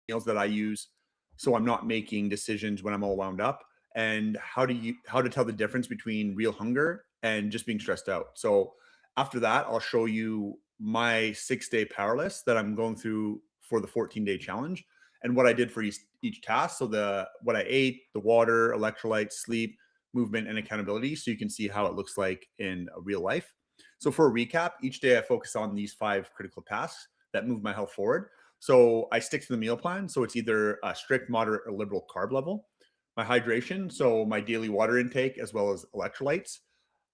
meals that I use so I'm not making decisions when I'm all wound up, and how to tell the difference between real hunger and just being stressed out. So after that, I'll show you my 6-day power list that I'm going through for the 14-day challenge and what I did for each task. So the what I ate, the water, electrolytes, sleep, movement, and accountability. So you can see how it looks like in a real life. So for a recap, each day I focus on these 5 critical tasks that move my health forward. So I stick to the meal plan. So it's either a strict, moderate, or liberal carb level. My hydration, so my daily water intake as well as electrolytes.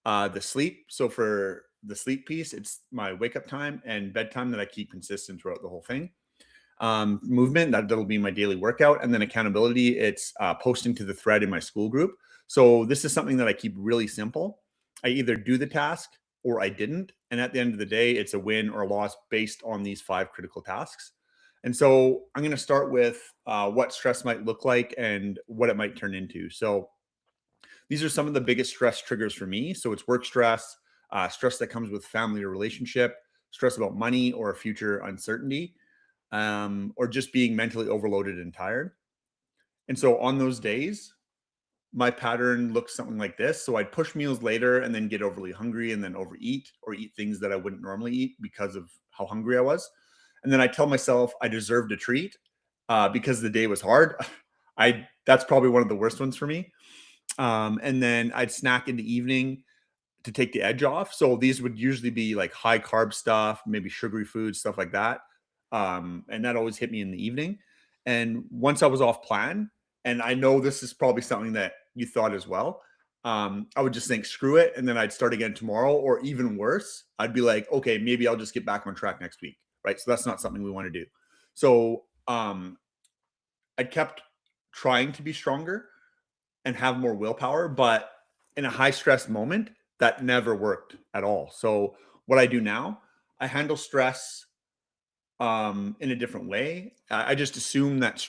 The sleep, so for the sleep piece, it's my wake up time and bedtime that I keep consistent throughout the whole thing. Movement, that'll be my daily workout. And then accountability, it's posting to the thread in my Skool group. So this is something that I keep really simple. I either do the task or I didn't. And at the end of the day, it's a win or a loss based on these 5 critical tasks. And so I'm going to start with what stress might look like and what it might turn into. So these are some of the biggest stress triggers for me. So it's work stress, stress that comes with family or relationship, stress about money or future uncertainty, or just being mentally overloaded and tired. And so on those days, my pattern looks something like this. So I'd push meals later and then get overly hungry and then overeat or eat things that I wouldn't normally eat because of how hungry I was. And then I tell myself I deserved a treat because the day was hard. I That's probably one of the worst ones for me. And then I'd snack in the evening to take the edge off. So these would usually be like high carb stuff, maybe sugary foods, stuff like that. And that always hit me in the evening. And once I was off plan, and I know this is probably something that you thought as well, I would just think, screw it. And then I'd start again tomorrow, or even worse, I'd be like, okay, maybe I'll just get back on track next week. Right. So that's not something we want to do. So I kept trying to be stronger and have more willpower, but in a high stress moment, that never worked at all. So what I do now, I handle stress in a different way. I just assume that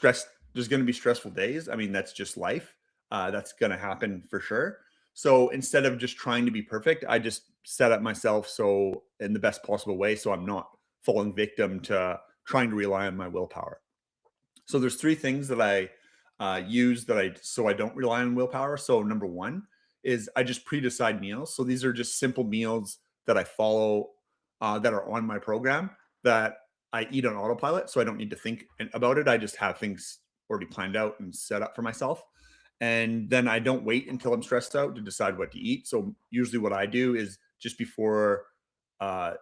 there's going to be stressful days. I mean, that's just life. That's going to happen for sure. So instead of just trying to be perfect, I just set up myself so in the best possible way, so I'm not falling victim to trying to rely on my willpower. So there's 3 things that I use so I don't rely on willpower. So number one is I just pre-decide meals. So these are just simple meals that I follow that are on my program that I eat on autopilot. So I don't need to think about it. I just have things already planned out and set up for myself. And then I don't wait until I'm stressed out to decide what to eat. So usually what I do is just before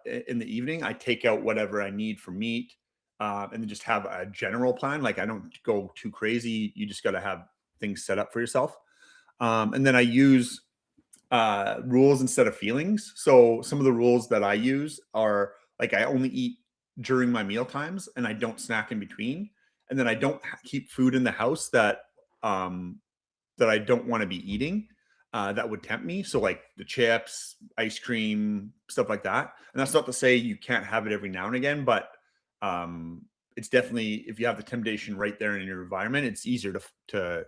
in the evening, I take out whatever I need for meat and then just have a general plan. Like I don't go too crazy. You just got to have things set up for yourself. And then I use rules instead of feelings. So some of the rules that I use are like I only eat during my meal times and I don't snack in between. And then I don't keep food in the house um, that I don't want to be eating that would tempt me. So like the chips, ice cream, stuff like that. And that's not to say you can't have it every now and again, but it's definitely if you have the temptation right there in your environment, it's easier to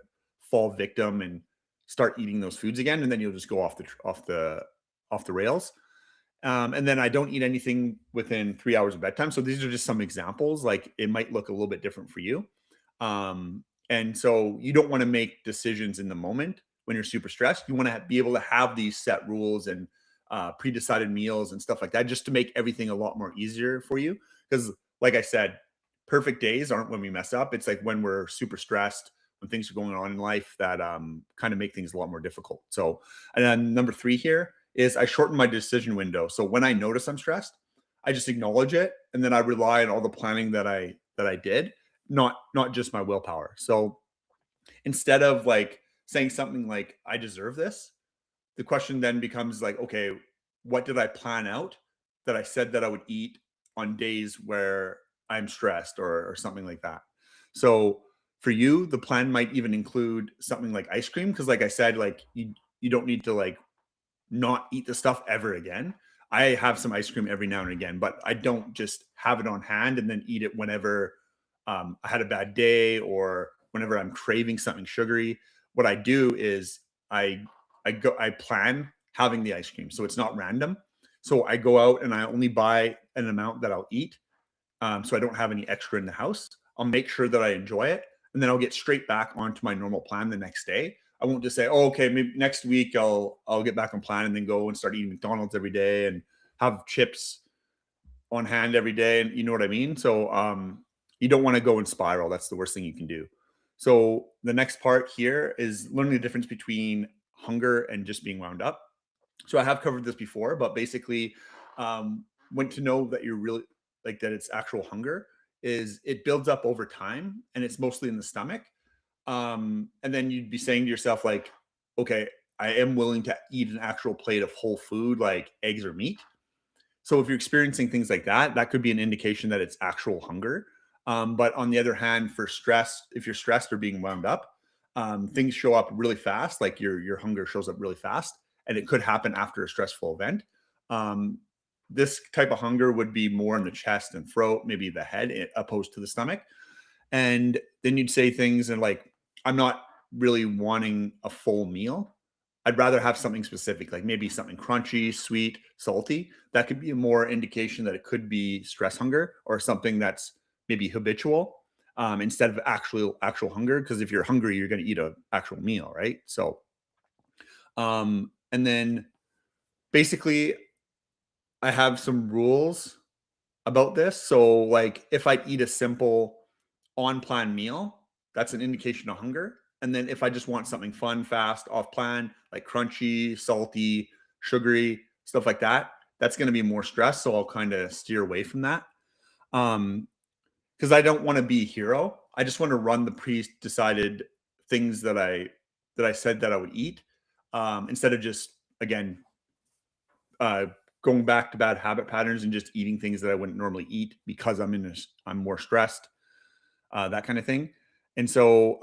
fall victim and start eating those foods again, and then you'll just go off the rails. And then I don't eat anything within 3 hours of bedtime. So these are just some examples. Like it might look a little bit different for you. And so you don't want to make decisions in the moment when you're super stressed. You want to be able to have these set rules and pre-decided meals and stuff like that, just to make everything a lot more easier for you. Because, like I said, perfect days aren't when we mess up. It's like when we're super stressed, when things are going on in life that kind of make things a lot more difficult. So, and then number 3 here is I shorten my decision window. So when I notice I'm stressed, I just acknowledge it, and then I rely on all the planning that I did, not just my willpower. So instead of like saying something like I deserve this, the question then becomes like, okay, what did I plan out that I said that I would eat on days where I'm stressed or something like that. So for you, the plan might even include something like ice cream because, like I said, like you don't need to like not eat the stuff ever again. I have some ice cream every now and again, but I don't just have it on hand and then eat it whenever I had a bad day or whenever I'm craving something sugary. What I do is I plan having the ice cream, so it's not random. So I go out and I only buy an amount that I'll eat, so I don't have any extra in the house. I'll make sure that I enjoy it, and then I'll get straight back onto my normal plan the next day. I won't just say, "Oh, okay, maybe next week I'll get back on plan," and then go and start eating McDonald's every day and have chips on hand every day, and you know what I mean? So, you don't wanna go and spiral, that's the worst thing you can do. So, the next part here is learning the difference between hunger and just being wound up. So, I have covered this before, but basically, when to know that you're really like, that it's actual hunger is it builds up over time, and it's mostly in the stomach. And then you'd be saying to yourself, like, "Okay, I am willing to eat an actual plate of whole food, like eggs or meat." So if you're experiencing things like that, that could be an indication that it's actual hunger. But on the other hand, for stress, if you're stressed or being wound up, things show up really fast. Like your hunger shows up really fast, and it could happen after a stressful event. Um, this type of hunger would be more in the chest and throat, maybe the head, opposed to the stomach. And then you'd say things and like, I'm not really wanting a full meal. I'd rather have something specific, like maybe something crunchy, sweet, salty. That could be a more indication that it could be stress hunger or something that's maybe habitual, instead of actual hunger. Because if you're hungry, you're going to eat a actual meal, right? So, and then basically, I have some rules about this. So, like, if I eat a simple on plan meal, that's an indication of hunger. And then if I just want something fun, fast, off plan, like crunchy, salty, sugary, stuff like that, that's going to be more stress. So I'll kind of steer away from that. Um, because I don't want to be a hero. I just want to run the pre-decided things that I said that I would eat, instead of just again uh, going back to bad habit patterns and just eating things that I wouldn't normally eat because I'm more stressed, that kind of thing. And so,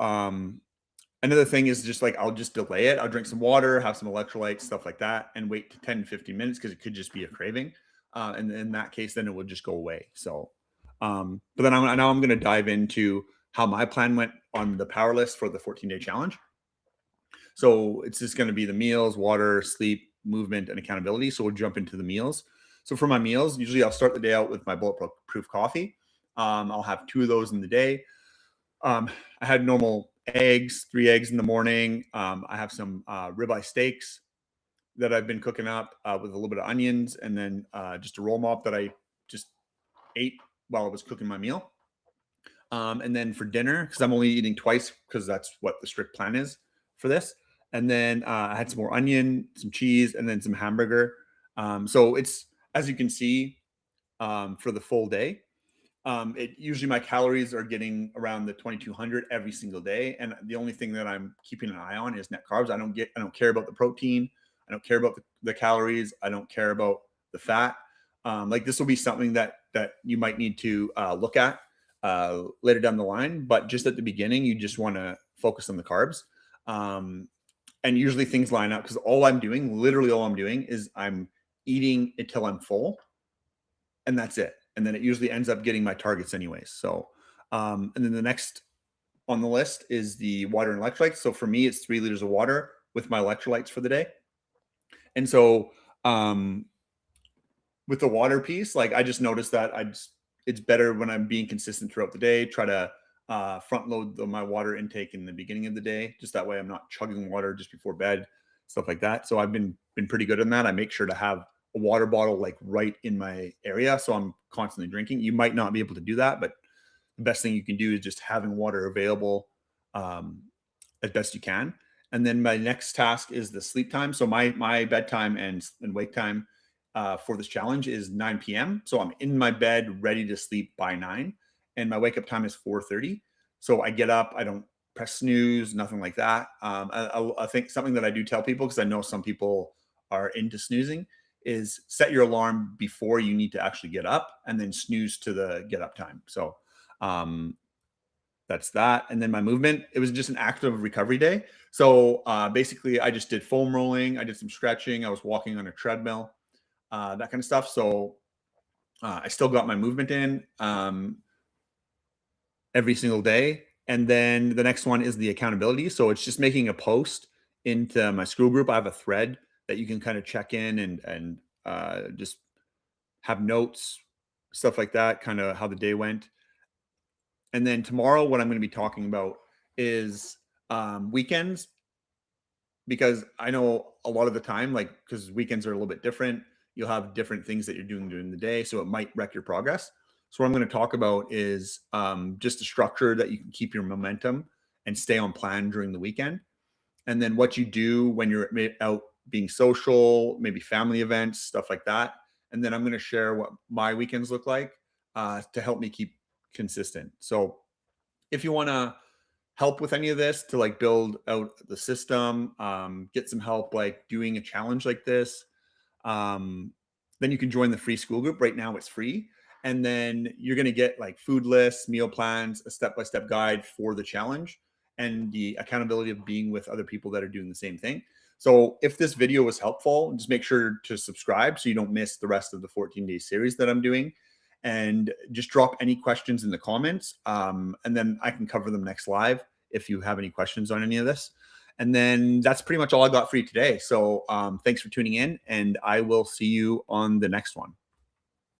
another thing is just like I'll just delay it. I'll drink some water, have some electrolytes, stuff like that, and wait to 10 to 15 minutes because it could just be a craving. And in that case, then it will just go away. So, but then now I'm going to dive into how my plan went on the power list for the 14-day challenge. So it's just going to be the meals, water, sleep, movement, and accountability. So we'll jump into the meals. So for my meals, usually I'll start the day out with my bulletproof coffee. I'll have two of those in the day. I had normal eggs, 3 eggs in the morning. I have some ribeye steaks that I've been cooking up with a little bit of onions, and then just a roll mop that I just ate while I was cooking my meal. And then for dinner, because I'm only eating twice, because that's what the strict plan is for this. And then I had some more onion, some cheese, and then some hamburger. So it's, as you can see, for the full day. It usually my calories are getting around the 2200 every single day, and the only thing that I'm keeping an eye on is net carbs. I don't care about the protein, I don't care about the calories, I don't care about the fat. Like this will be something that you might need to look at later down the line, but just at the beginning, you just want to focus on the carbs. Um, and usually things line up because literally all I'm doing is I'm eating until I'm full, and that's it. And then it usually ends up getting my targets anyways. So, and then the next on the list is the water and electrolytes. So for me, it's 3 liters of water with my electrolytes for the day. And so, um, with the water piece, like I just noticed that it's better when I'm being consistent throughout the day. Try to front load my water intake in the beginning of the day, just that way I'm not chugging water just before bed, stuff like that. So I've been pretty good on that. I make sure to have a water bottle like right in my area, so I'm constantly drinking. You might not be able to do that, but the best thing you can do is just having water available, um, as best you can. And then my next task is the sleep time. So my bedtime and wake time for this challenge is 9 p.m. So I'm in my bed ready to sleep by 9, and my wake up time is 4:30. So I get up. I don't press snooze, nothing like that. I think something that I do tell people, because I know some people are into snoozing, is set your alarm before you need to actually get up, and then snooze to the get up time. So um, that's that. And then my movement, it was just an active recovery day. So basically, I just did foam rolling, I did some stretching, I was walking on a treadmill, that kind of stuff. So I still got my movement in every single day. And then the next one is the accountability. So it's just making a post into my Skool group. I have a thread that you can kind of check in and just have notes stuff like that, kind of how the day went. And then tomorrow, what I'm going to be talking about is weekends, because I know a lot of the time, like, because weekends are a little bit different, you'll have different things that you're doing during the day. So it might wreck your progress. So, what I'm going to talk about is just a structure that you can keep your momentum and stay on plan during the weekend. And then what you do when you're out being social, maybe family events, stuff like that. And then I'm going to share what my weekends look like to help me keep consistent. So if you want to help with any of this to like build out the system, get some help like doing a challenge like this, um, then you can join the free Skool group. Right now it's free. And then you're going to get like food lists, meal plans, a step-by-step guide for the challenge, and the accountability of being with other people that are doing the same thing. So if this video was helpful, just make sure to subscribe so you don't miss the rest of the 14-day series that I'm doing. And just drop any questions in the comments, and then I can cover them next live if you have any questions on any of this. And then that's pretty much all I got for you today. So thanks for tuning in, and I will see you on the next one.